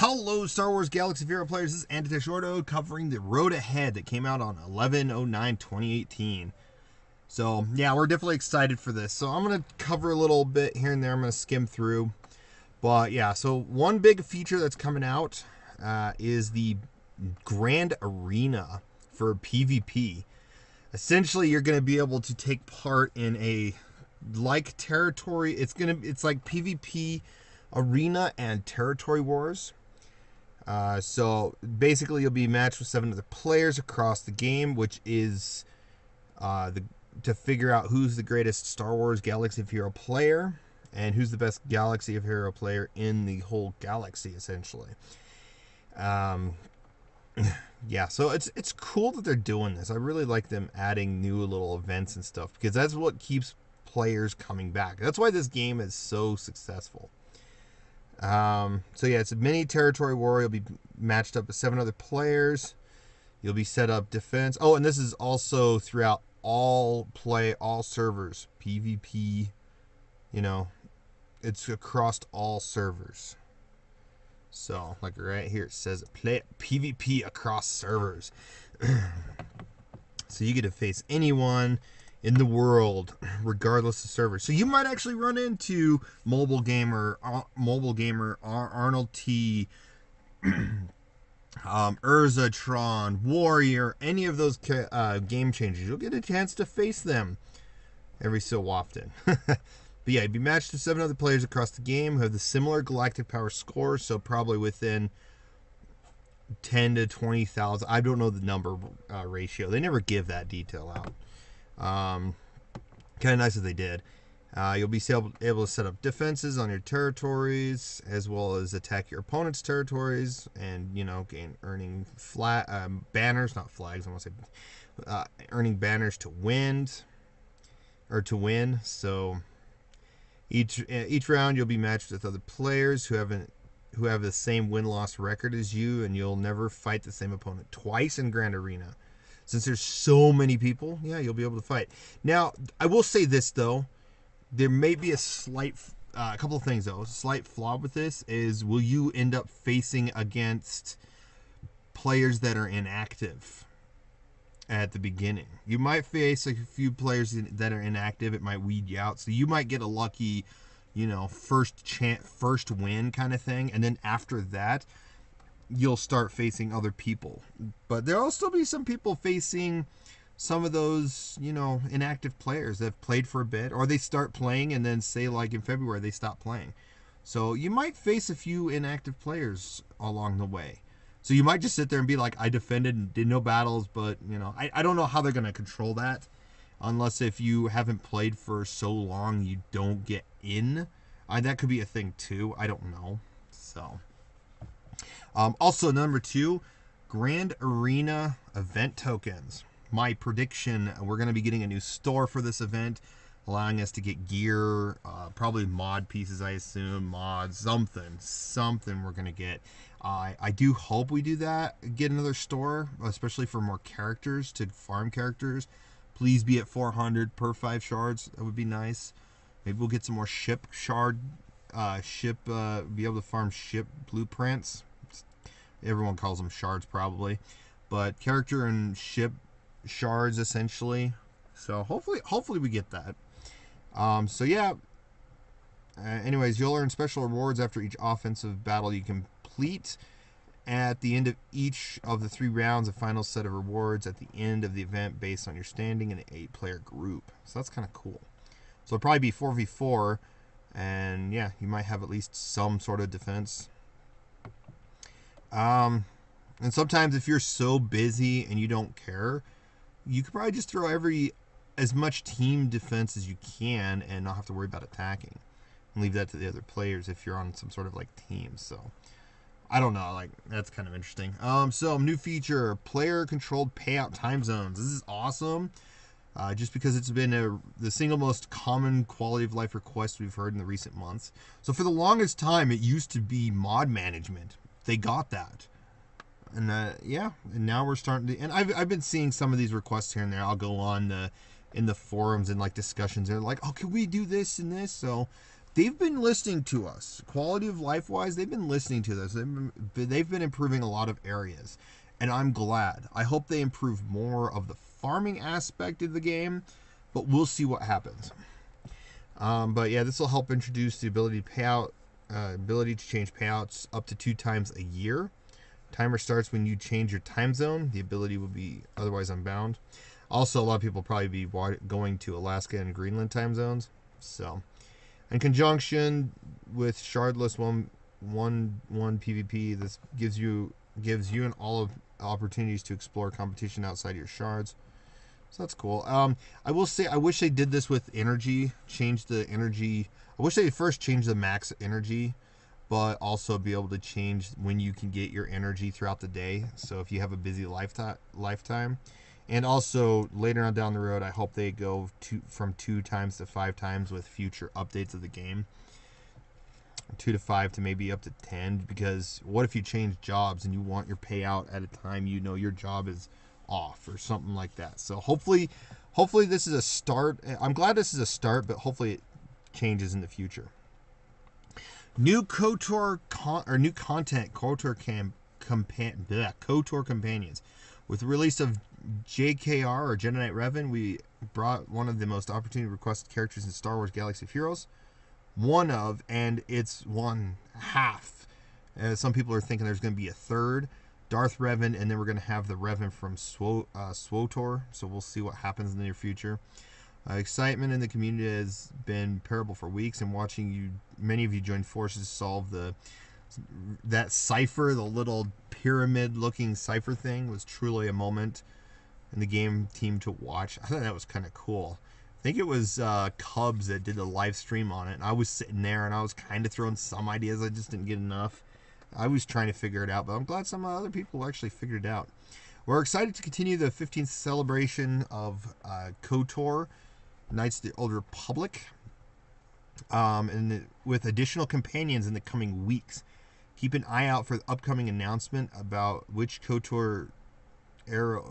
Hello, Star Wars Galaxy of Hero players. This is Antitech covering the Road Ahead that came out on 11/09/2018. So, yeah, we're definitely excited for this. So, I'm going to cover a little bit here and there. I'm going to skim through. But, yeah, so one big feature that's coming out is the Grand Arena for PvP. Essentially, you're going to be able to take part in a like territory. It's like PvP arena and territory wars. So basically, you'll be matched with 7 other players across the game, which is to figure out who's the greatest Star Wars Galaxy of Hero player and who's the best Galaxy of Hero player in the whole galaxy, essentially. Yeah, so it's cool that they're doing this. I really like them adding new little events and stuff because that's what keeps players coming back. That's why this game is so successful. So yeah, it's a mini territory war. You'll be matched up with 7 other players. You'll be set up defense. Oh, and this is also throughout all servers. PvP, it's across all servers. So, like right here, it says play PvP across servers. So you get to face anyone in the world, regardless of server. So you might actually run into Mobile Gamer, Arnold T, Urzatron, Warrior, any of those game changers. You'll get a chance to face them every so often. But yeah, you'd be matched with 7 other players across the game who have the similar galactic power score, so probably within 10 to 20,000. I don't know the number ratio. They never give that detail out. Kind of nice if they did. You'll be able to set up defenses on your territories as well as attack your opponent's territories and, earning banners, not flags, I want to say earning banners to win. So each round you'll be matched with other players who have the same win-loss record as you, and you'll never fight the same opponent twice in Grand Arena. Since there's so many people, yeah, you'll be able to fight. Now, I will say this, though. There may be a couple of things, though. A slight flaw with this is, will you end up facing against players that are inactive at the beginning? You might face a few players that are inactive. It might weed you out. So you might get a lucky, first win kind of thing. And then after that, you'll start facing other people. But there'll still be some people facing some of those, inactive players that have played for a bit, or they start playing and then say, like in February, they stop playing. So you might face a few inactive players along the way. So you might just sit there and be like, I defended and did no battles, but, I don't know how they're going to control that. Unless if you haven't played for so long, you don't get in. That could be a thing too. I don't know. So, also number 2, Grand Arena event tokens. My prediction, we're going to be getting a new store for this event, allowing us to get gear, probably mod pieces, I assume, mods, something we're going to get. I do hope we do that, get another store, especially for more characters, to farm characters. Please be at 400 per 5 shards. That would be nice. Maybe we'll get some more be able to farm ship blueprints. Everyone calls them shards probably. But character and ship shards, essentially. So hopefully we get that. So yeah. Anyways, you'll earn special rewards after each offensive battle you complete. At the end of each of the 3 rounds, a final set of rewards at the end of the event based on your standing in an 8-player group. So that's kind of cool. So it'll probably be 4v4, and yeah, you might have at least some sort of defense. And sometimes if you're so busy and you don't care, you could probably just throw as much team defense as you can and not have to worry about attacking. And leave that to the other players if you're on some sort of like team. So I don't know, that's kind of interesting. So new feature, player controlled payout time zones. This is awesome. Just because it's been the single most common quality of life request we've heard in the recent months. So for the longest time, it used to be mod management. They got that. And yeah, and now we're starting to, and I've been seeing some of these requests here and there. I'll go on in the forums and like discussions. They're like, oh, can we do this and this? So they've been listening to us. Quality of life wise, they've been listening to us. They've been improving a lot of areas, and I'm glad. I hope they improve more of the farming aspect of the game, but we'll see what happens. But yeah, this will help introduce the ability to change payouts up to 2 times a year. Timer starts when you change your time zone. The ability will be otherwise unbound. Also, a lot of people will probably be going to Alaska and Greenland time zones. So, in conjunction with Shardless 1-1 PvP, this gives you and all of opportunities to explore competition outside your shards. So that's cool. I will say I wish they did this with energy. Change the energy. I wish they first changed the max energy, but also be able to change when you can get your energy throughout the day. So if you have a busy lifetime. And also later on down the road, I hope they go from 2 times to 5 times with future updates of the game. 2 to 5 to maybe up to 10, because what if you change jobs and you want your payout at a time you know your job is off or something like that. So hopefully this is a start. I'm glad this is a start, but hopefully it changes in the future. New KOTOR new content, KOTOR companions. With the release of JKR or Jedi Knight Revan, we brought one of the most opportunity requested characters in Star Wars Galaxy of Heroes. And it's one half. Some people are thinking there's going to be a third. Darth Revan, and then we're going to have the Revan from SWGOH, so we'll see what happens in the near future. Excitement in the community has been parable for weeks, and watching many of you join forces to solve that cipher, the little pyramid-looking cipher thing, was truly a moment in the game team to watch. I thought that was kind of cool. I think it was Cubs that did the live stream on it, and I was sitting there, and I was kind of throwing some ideas. I just didn't get enough. I was trying to figure it out, but I'm glad some other people actually figured it out. We're excited to continue the 15th celebration of KOTOR, Knights of the Old Republic, with additional companions in the coming weeks. Keep an eye out for the upcoming announcement about which KOTOR era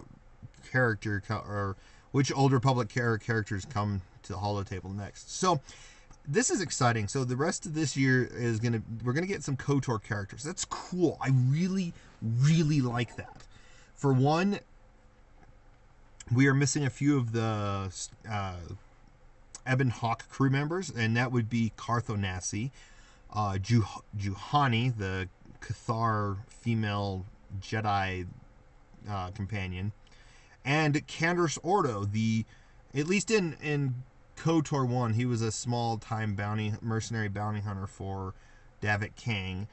character or which Old Republic characters come to the holotable next. So this is exciting. So the rest of this year we're gonna get some KOTOR characters. That's cool. I really, really like that. For one, we are missing a few of the Ebon Hawk crew members, and that would be Cartho Nassi, Juhani, the KOTOR female Jedi companion, and Canderous Ordo, at least in KOTOR 1, he was a small-time mercenary bounty hunter for Davik Kang,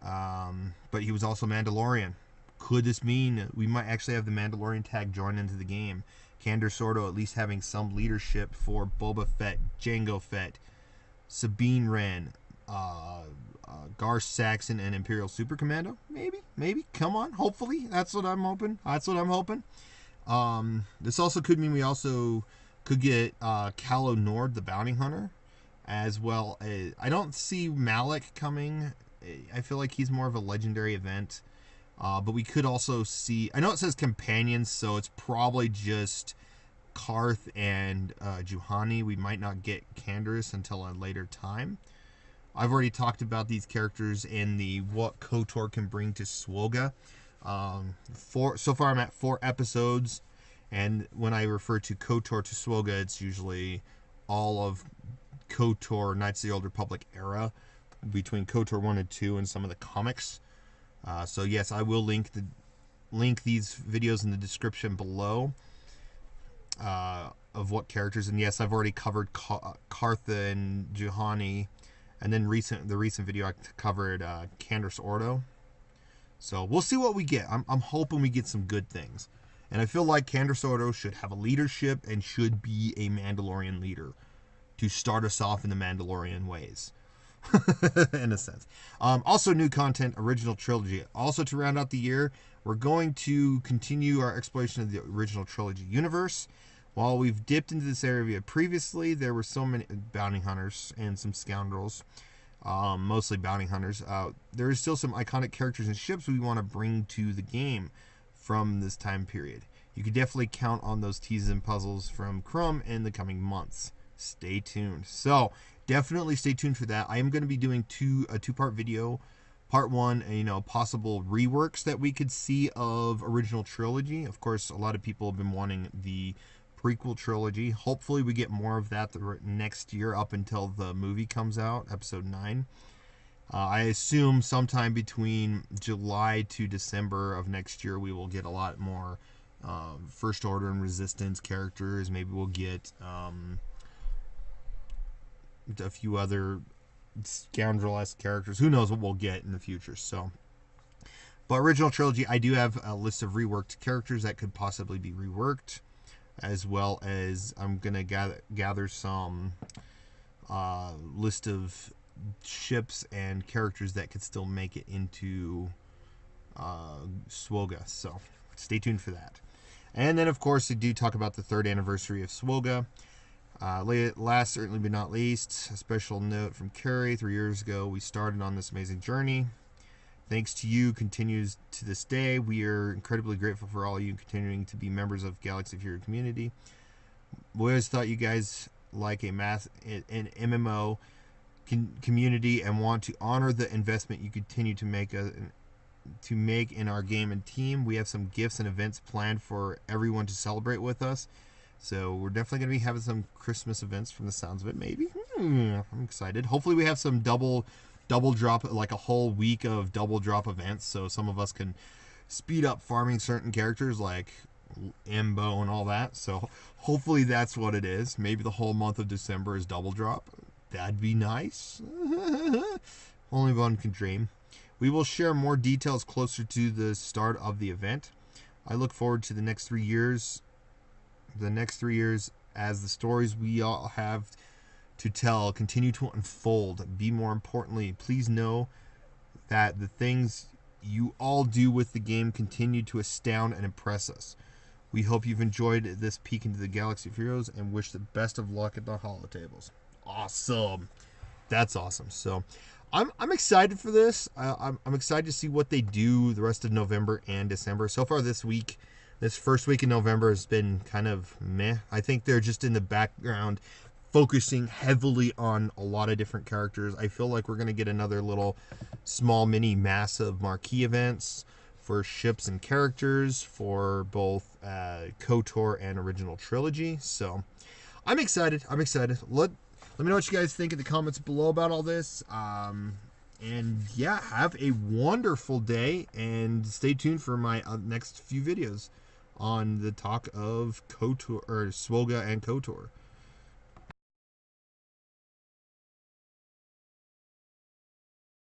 but he was also Mandalorian. Could this mean we might actually have the Mandalorian tag join into the game? Canderous Ordo at least having some leadership for Boba Fett, Jango Fett, Sabine Wren, Gar Saxon, and Imperial Super Commando? Maybe. Come on. Hopefully. That's what I'm hoping. This also could mean we also could get Calo Nord, the bounty hunter, as well as... I don't see Malik coming. I feel like he's more of a legendary event. But we could also see... I know it says companions, so it's probably just Karth and Juhani. We might not get Canderous until a later time. I've already talked about these characters in the what KOTOR can bring to SWGOH. So far I'm at 4 episodes, and when I refer to KOTOR to SWGOH, it's usually all of KOTOR Knights of the Old Republic era, between KOTOR 1 and 2 and some of the comics. So yes, I will link these videos in the description below of what characters. And yes, I've already covered Kartha and Juhani, and then the recent video I covered Canderous Ordo. So we'll see what we get. I'm hoping we get some good things, and I feel like Canderous Ordo should have a leadership and should be a Mandalorian leader to start us off in the Mandalorian ways. In a sense. Also new content, original trilogy. Also to round out the year, we're going to continue our exploration of the original trilogy universe. While we've dipped into this area previously, there were so many bounty hunters and some scoundrels, mostly bounty hunters. There is still some iconic characters and ships we want to bring to the game from this time period. You can definitely count on those teases and puzzles from Crumb in the coming months. Stay tuned. So definitely stay tuned for that. I am going to be doing a two-part video. Part one, possible reworks that we could see of original trilogy. Of course, a lot of people have been wanting the prequel trilogy. Hopefully we get more of that the next year up until the movie comes out, episode 9. I assume sometime between July to December of next year we will get a lot more First Order and Resistance characters. Maybe we'll get a few other scoundrel-esque characters. Who knows what we'll get in the future. So, but original trilogy, I do have a list of reworked characters that could possibly be reworked, as well as I'm gonna gather some list of ships and characters that could still make it into SWGOH. So stay tuned for that. And then, of course, we do talk about the 3rd anniversary of SWGOH. Last, certainly but not least, a special note from Carrie. 3 years ago, we started on this amazing journey. Thanks to you, continues to this day. We are incredibly grateful for all you continuing to be members of Galaxy of Hero community. We always thought you guys like an MMO community and want to honor the investment you continue to make in our game and team. We have some gifts and events planned for everyone to celebrate with us. So we're definitely going to be having some Christmas events from the sounds of it, maybe. I'm excited. Hopefully we have some double drop, like a whole week of double drop events, so some of us can speed up farming certain characters like Embo and all that. So hopefully that's what it is. Maybe the whole month of December is double drop. That'd be nice. Only one can dream. We will share more details closer to the start of the event. I look forward to the next 3 years. As the stories we all have to tell continue to unfold. Be more importantly, please know that the things you all do with the game continue to astound and impress us. We hope you've enjoyed this peek into the Galaxy of Heroes and wish the best of luck at the holotables. Awesome. That's awesome. So I'm excited for this. I'm excited to see what they do the rest of November and December. So far this first week in November has been kind of meh. I think they're just in the background focusing heavily on a lot of different characters. I feel like we're going to get another little small mini massive marquee events for ships and characters for both KOTOR and original trilogy. So I'm excited. Let me know what you guys think in the comments below about all this. And yeah, have a wonderful day and stay tuned for my next few videos on the talk of KOTOR or SWGOH and KOTOR.